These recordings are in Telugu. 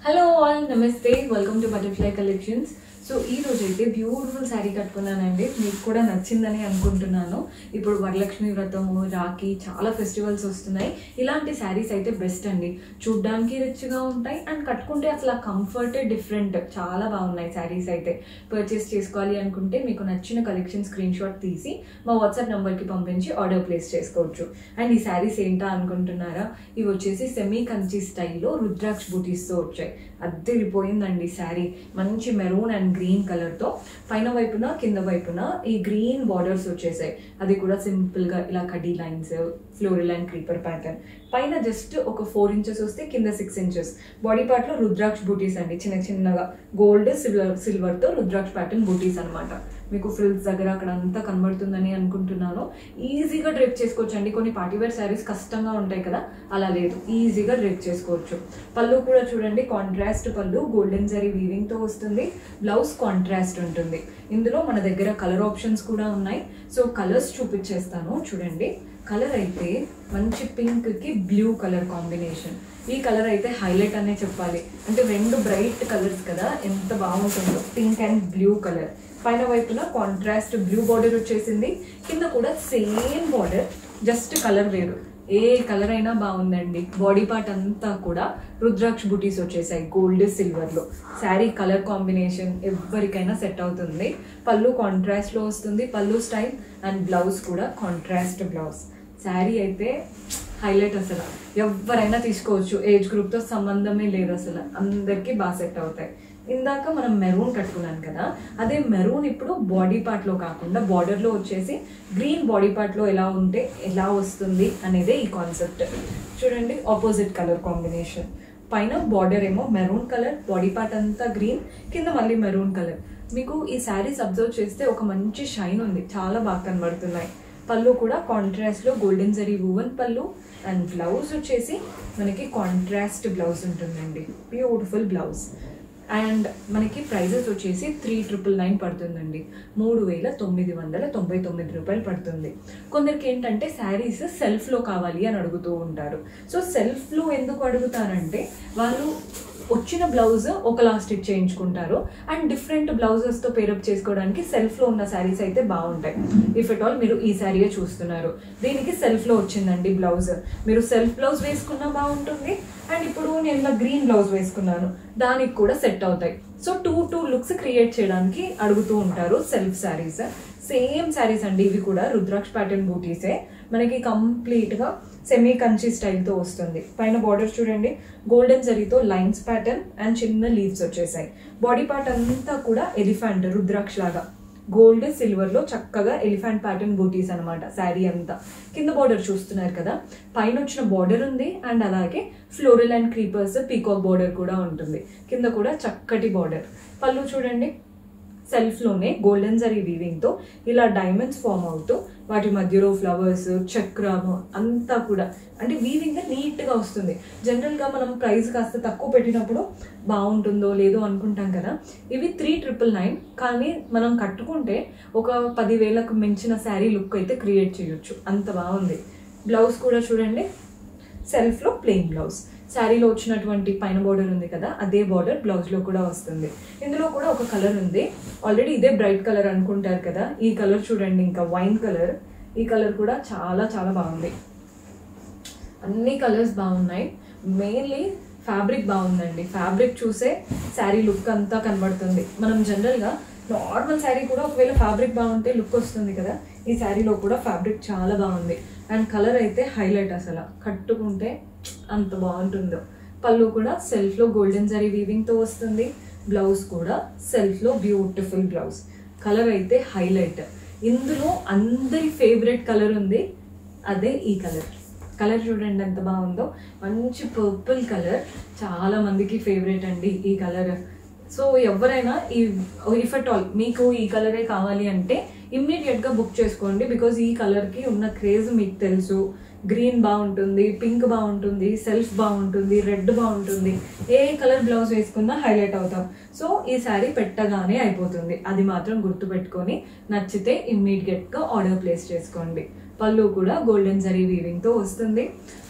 హలో ఆల్ నమస్తే welcome to butterfly collections. So ఈ రోజు అయితే బ్యూటిఫుల్ శారీ కట్టుకున్నానండి. మీకు కూడా నచ్చిందని అనుకుంటున్నాను. ఇప్పుడు వరలక్ష్మి వ్రతము, రాఖీ, చాలా ఫెస్టివల్స్ వస్తున్నాయి. ఇలాంటి శారీస్ అయితే బెస్ట్ అండి. చూడ్డానికి రిచ్గా ఉంటాయి అండ్ కట్టుకుంటే అసలు ఆ కంఫర్టే డిఫరెంట్. చాలా బాగున్నాయి శారీస్ అయితే. పర్చేస్ చేసుకోవాలి అనుకుంటే మీకు నచ్చిన కలెక్షన్ స్క్రీన్ షాట్ తీసి మా వాట్సాప్ నెంబర్కి పంపించి ఆర్డర్ ప్లేస్ చేసుకోవచ్చు. అండ్ ఈ శారీస్ ఏంటా అనుకుంటున్నారా? ఇవి వచ్చేసి సెమీ కంచి స్టైల్లో రుద్రాక్ష బూటీస్తో వచ్చాయి. అద్దరిపోయిందండి శారీ. మంచి మెరూన్ అండ్ గ్రీన్ కలర్తో పైన వైపున కింద వైపున ఈ గ్రీన్ బార్డర్స్ వచ్చేసాయి. అది కూడా సింపుల్గా ఇలా కడ్డీ lines, floral and creeper pattern. పైన జస్ట్ ఒక 4 ఇంచెస్ వస్తే కింద 6 ఇంచెస్. బాడీ పార్ట్లో రుద్రాక్ష బూటీస్ అండి. చిన్న చిన్నగా గోల్డ్ సిల్వర్తో రుద్రాక్ష ప్యాటర్న్ బూటీస్ అనమాట. మీకు ఫ్రిల్స్ దగ్గర అక్కడ అంతా కనబడుతుందని అనుకుంటున్నాను. ఈజీగా డ్రేప్ చేసుకోవచ్చు అండి. కొన్ని పార్టీవేర్ శారీస్ కష్టంగా ఉంటాయి కదా, అలా లేదు, ఈజీగా డ్రేప్ చేసుకోవచ్చు. పళ్ళు కూడా చూడండి, కాంట్రాస్ట్ పళ్ళు, గోల్డెన్ జరీ వీవింగ్తో వస్తుంది. బ్లౌజ్ కాంట్రాస్ట్ ఉంటుంది. ఇందులో మన దగ్గర కలర్ ఆప్షన్స్ కూడా ఉన్నాయి. సో కలర్స్ చూపించేస్తాను చూడండి. కలర్ అయితే మంచి పింక్కి బ్లూ కలర్ కాంబినేషన్. ఈ కలర్ అయితే హైలైట్ అనే చెప్పాలి. అంటే 2 బ్రైట్ కలర్స్ కదా, ఎంత బాగుంటుందో. Pink and blue colour. పైన వైపున కాంట్రాస్ట్ బ్లూ బార్డర్ వచ్చేసింది. కింద కూడా సేమ్ బార్డర్, జస్ట్ కలర్ వేరు. ఏ కలర్ అయినా బాగుందండి. బాడీ పార్ట్ అంతా కూడా రుద్రాక్ష బుటీస్ వచ్చేసాయి గోల్డ్ సిల్వర్లో. శారీ కలర్ కాంబినేషన్ ఎవరికైనా సెట్ అవుతుంది. పళ్ళు కాంట్రాస్ట్లో వస్తుంది, పళ్ళు స్టైల్. అండ్ బ్లౌజ్ కూడా కాంట్రాస్ట్ బ్లౌజ్. శారీ అయితే హైలైట్. అసలు ఎవరైనా తీసుకోవచ్చు, ఏజ్ గ్రూప్తో సంబంధమే లేదు. అసలు అందరికీ బాగా సెట్ అవుతాయి. ఇందాక మనం మెరూన్ కట్టుకున్నాను కదా, అదే మెరూన్ ఇప్పుడు బాడీ పార్ట్లో కాకుండా బార్డర్లో వచ్చేసి గ్రీన్ బాడీ పార్ట్లో ఎలా ఉంటే ఎలా వస్తుంది అనేదే ఈ కాన్సెప్ట్. చూడండి, ఆపోజిట్ కలర్ కాంబినేషన్. పైన బార్డర్ ఏమో మెరూన్ కలర్, బాడీ పార్ట్ అంతా గ్రీన్, కింద మళ్ళీ మెరూన్ కలర్. మీకు ఈ శారీస్ అబ్జర్వ్ చేస్తే ఒక మంచి షైన్ ఉంది, చాలా బాగా కనబడుతున్నాయి. పళ్ళు కూడా కాంట్రాస్ట్లో గోల్డెన్ జరీ వూవన్ పళ్ళు. అండ్ బ్లౌజ్ వచ్చేసి మనకి కాంట్రాస్ట్ బ్లౌజ్ ఉంటుందండి. Beautiful blouse. అండ్ మనకి ప్రైజెస్ వచ్చేసి 3999 పడుతుందండి. 3999 రూపాయలు పడుతుంది. కొందరికి ఏంటంటే శారీస్ సెల్ఫ్లో కావాలి అని అడుగుతూ ఉంటారు. సో సెల్ఫ్లో ఎందుకు అడుగుతారంటే వాళ్ళు వచ్చిన బ్లౌజ్ ఒకలా స్టిచ్ చేయించుకుంటారు అండ్ డిఫరెంట్ బ్లౌజెస్తో పేరప్ చేసుకోవడానికి సెల్ఫ్లో ఉన్న శారీస్ అయితే బాగుంటాయి. ఇఫ్ ఎట్ ఆల్ మీరు ఈ శారీయే చూస్తున్నారు, దీనికి సెల్ఫ్లో వచ్చిందండి బ్లౌజ్. మీరు సెల్ఫ్ బ్లౌజ్ వేసుకున్నా బాగుంటుంది. అండ్ ఇప్పుడు నేను గ్రీన్ బ్లౌజ్ వేసుకున్నాను, దానికి కూడా సెట్ అవుతాయి. సో టూ లుక్స్ క్రియేట్ చేయడానికి అడుగుతూ ఉంటారు సెల్ఫ్ శారీస్. సేమ్ శారీస్ అండి ఇవి కూడా. రుద్రాక్ష ప్యాటర్న్ బూటీసే. మనకి కంప్లీట్గా సెమీ కంచి స్టైల్తో వస్తుంది. పైన బార్డర్ చూడండి, గోల్డెన్ జరీతో లైన్స్ ప్యాటర్న్ అండ్ చిన్న లీవ్స్ వచ్చేసాయి. బాడీ పార్ట్ అంతా కూడా ఎలిఫెంట్ రుద్రాక్ష లాగా గోల్డ్ సిల్వర్లో చక్కగా ఎలిఫెంట్ ప్యాటర్న్ బూటీస్ అనమాట శారీ అంతా. కింద బార్డర్ చూస్తున్నారు కదా, పైన వచ్చిన బార్డర్ ఉంది అండ్ అలాగే floral and creepers peacock border కూడా ఉంటుంది. కింద కూడా చక్కటి బార్డర్. పళ్ళు చూడండి, సెల్ఫ్లోనే గోల్డెన్ జరీ వీవింగ్తో ఇలా డైమండ్స్ ఫామ్ అవుతూ వాటి మధ్యలో ఫ్లవర్స్, చక్రము అంతా కూడా అంటే వీవింగ్ నీట్గా వస్తుంది. జనరల్గా మనం ప్రైస్ కాస్త తక్కువ పెట్టినప్పుడు బాగుంటుందో లేదో అనుకుంటాం కదా. ఇవి 3999, కానీ మనం కట్టుకుంటే ఒక 10,000కు మించిన శారీ లుక్ అయితే క్రియేట్ చేయొచ్చు. అంత బాగుంది. బ్లౌజ్ కూడా చూడండి, సెల్ఫ్లో ప్లెయిన్ బ్లౌజ్. శారీలో వచ్చినటువంటి పైన బార్డర్ ఉంది కదా, అదే బార్డర్ బ్లౌజ్లో కూడా వస్తుంది. ఇందులో కూడా ఒక కలర్ ఉంది. ఆల్రెడీ ఇదే బ్రైట్ కలర్ అనుకుంటారు కదా, ఈ కలర్ చూడండి, ఇంకా వైన్ కలర్. ఈ కలర్ కూడా చాలా చాలా బాగుంది. అన్ని కలర్స్ బాగున్నాయి. మెయిన్లీ ఫ్యాబ్రిక్ బాగుందండి. ఫ్యాబ్రిక్ చూసే శారీ లుక్ అంతా కనబడుతుంది. మనం జనరల్గా నార్మల్ శారీ కూడా ఒకవేళ ఫ్యాబ్రిక్ బాగుంటే లుక్ వస్తుంది కదా, ఈ శారీలో కూడా ఫ్యాబ్రిక్ చాలా బాగుంది. అండ్ కలర్ అయితే హైలైట్. అసలు కట్టుకుంటే అంత బాగుంటుందో. పళ్ళు కూడా సెల్ఫ్లో గోల్డెన్ జరీ వీవింగ్తో వస్తుంది. బ్లౌజ్ కూడా సెల్ఫ్లో బ్యూటిఫుల్ బ్లౌజ్. కలర్ అయితే హైలైట్. ఇందులో అందరి ఫేవరెట్ కలర్ ఉంది, అదే ఈ కలర్. కలర్ చూడండి ఎంత బాగుందో. మంచి పర్పుల్ కలర్, చాలా మందికి ఫేవరెట్ అండి ఈ కలర్. సో ఎవరైనా ఇఫ్ అట్ ఆల్ మీకు ఈ కలరే కావాలి అంటే ఇమ్మీడియట్గా బుక్ చేసుకోండి. బికాజ్ ఈ కలర్కి ఉన్న క్రేజ్ మీకు తెలుసు. గ్రీన్ బాగుంటుంది, పింక్ బాగుంటుంది, సెల్ఫ్ బాగుంటుంది, రెడ్ బాగుంటుంది. ఏ కలర్ బ్లౌజ్ వేసుకున్నా హైలైట్ అవుతాం. సో ఈ శారీ పెట్టగానే అయిపోతుంది, అది మాత్రం గుర్తుపెట్టుకొని నచ్చితే ఇమ్మీడియట్గా ఆర్డర్ ప్లేస్ చేసుకోండి. పళ్ళు కూడా గోల్డెన్ జరీ వీవింగ్తో వస్తుంది.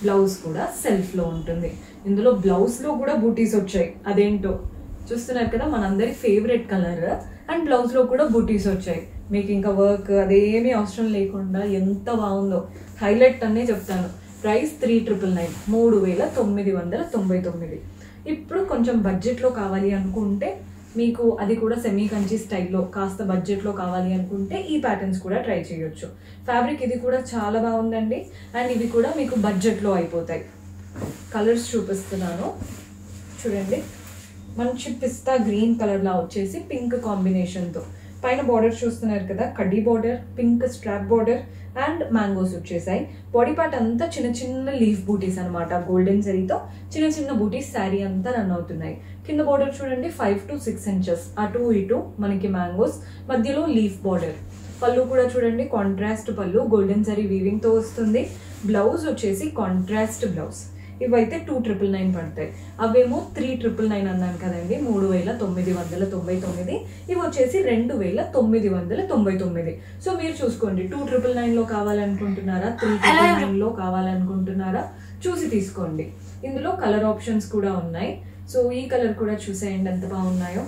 బ్లౌజ్ కూడా సెల్ఫ్లో ఉంటుంది. ఇందులో బ్లౌజ్లో కూడా బూటీస్ వచ్చాయి, అదేంటో చూస్తున్నారు కదా, మనందరి ఫేవరెట్ కలర్. అండ్ బ్లౌజ్లో కూడా బూటీస్ వచ్చాయి. మీకు ఇంకా వర్క్ అదేమీ అవసరం లేకుండా ఎంత బాగుందో, హైలైట్ అనే చెప్తాను. ప్రైస్ 3999, 3999. ఇప్పుడు కొంచెం బడ్జెట్లో కావాలి అనుకుంటే మీకు అది కూడా సెమీ కంచి స్టైల్లో కాస్త బడ్జెట్లో కావాలి అనుకుంటే ఈ ప్యాటర్న్స్ కూడా ట్రై చేయొచ్చు. ఫ్యాబ్రిక్ ఇది కూడా చాలా బాగుందండి. అండ్ ఇవి కూడా మీకు బడ్జెట్లో అయిపోతాయి. కలర్స్ చూపిస్తున్నాను చూడండి. మంచి పిస్తా గ్రీన్ కలర్లా వచ్చేసి పింక్ కాంబినేషన్తో, పైన బార్డర్ చూస్తున్నారు కదా, కడ్డీ border, pink strap border and mangoes వచ్చేసాయి. బాడీ పార్ట్ అంతా చిన్న చిన్న లీఫ్ బూటీస్ అనమాట, గోల్డెన్ జరీతో చిన్న చిన్న బూటీస్ శారీ అంతా రన్ అవుతున్నాయి. కింద బార్డర్ చూడండి 5 to 6 inches, అటు ఇటు మనకి మ్యాంగోస్, మధ్యలో లీఫ్ బార్డర్. పళ్ళు కూడా చూడండి కాంట్రాస్ట్ పళ్ళు, గోల్డెన్ జరీ వీవింగ్ తో వస్తుంది. బ్లౌజ్ వచ్చేసి కాంట్రాస్ట్ బ్లౌజ్. ఇవైతే 2999 పడతాయి. అవేమో 3999 అన్నాను కదండి, 3999. ఇవి వచ్చేసి 2999. సో మీరు చూసుకోండి, 2999లో కావాలనుకుంటున్నారా, 3999లో కావాలనుకుంటున్నారా చూసి తీసుకోండి. ఇందులో కలర్ ఆప్షన్స్ కూడా ఉన్నాయి. సో ఈ కలర్ కూడా చూసేయండి ఎంత బాగున్నాయో.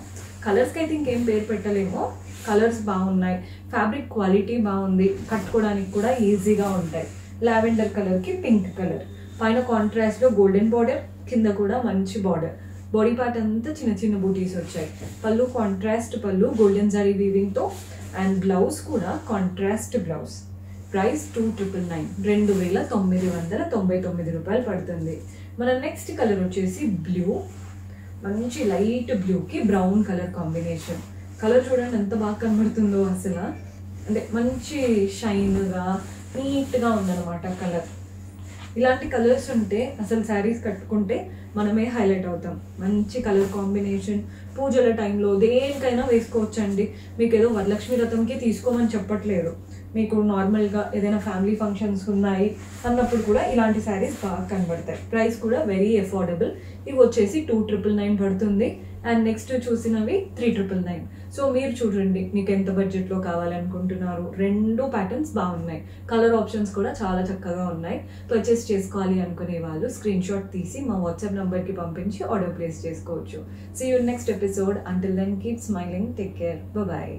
కలర్స్కి అయితే ఇంకేం పేరు పెట్టలేమో, కలర్స్ బాగున్నాయి. ఫ్యాబ్రిక్ క్వాలిటీ బాగుంది, కట్టుకోవడానికి కూడా ఈజీగా ఉంటాయి. లావెండర్ కలర్కి పింక్ కలర్, పైన కాంట్రాస్ట్లో గోల్డెన్ బార్డర్, కింద కూడా మంచి బార్డర్. బాడీ పార్ట్ అంతా చిన్న చిన్న బూటీస్ వచ్చాయి. పళ్ళు కాంట్రాస్ట్ పళ్ళు, గోల్డెన్ జరీ వీవింగ్తో. అండ్ బ్లౌజ్ కూడా కాంట్రాస్ట్ బ్లౌజ్. ప్రైస్ 2999, 2999 రూపాయలు పడుతుంది. మన నెక్స్ట్ కలర్ వచ్చేసి బ్లూ, మంచి లైట్ బ్లూకి బ్రౌన్ కలర్ కాంబినేషన్. కలర్ చూడండి ఎంత బాగా కనబడుతుందో అసలు, అంటే మంచి షైన్గా నీట్గా ఉందన్నమాట కలర్. ఇలాంటి కలర్స్ ఉంటే అసలు శారీస్ కట్టుకుంటే మనమే హైలైట్ అవుతాం. మంచి కలర్ కాంబినేషన్, పూజల టైంలో దేనికైనా వేసుకోవచ్చండి. మీకు ఏదో వరలక్ష్మి వ్రతంకి తీసుకోమని చెప్పట్లేదు, మీకు నార్మల్గా ఏదైనా ఫ్యామిలీ ఫంక్షన్స్ ఉన్నాయి అన్నప్పుడు కూడా ఇలాంటి శారీస్ బాగా కనబడతాయి. ప్రైస్ కూడా వెరీ అఫోర్డబుల్. ఇవి వచ్చేసి 2999 పడుతుంది. అండ్ నెక్స్ట్ చూసినవి 3999. సో మీరు చూడండి మీకు ఎంత బడ్జెట్లో కావాలనుకుంటున్నారు. రెండు ప్యాటర్న్స్ బాగున్నాయి, కలర్ ఆప్షన్స్ కూడా చాలా చక్కగా ఉన్నాయి. పర్చేస్ చేసుకోవాలి అనుకునే వాళ్ళు స్క్రీన్ షాట్ తీసి మా వాట్సాప్ నెంబర్కి పంపించి ఆర్డర్ ప్లేస్ చేసుకోవచ్చు. See you next episode. Until then keep smiling, take care, bye.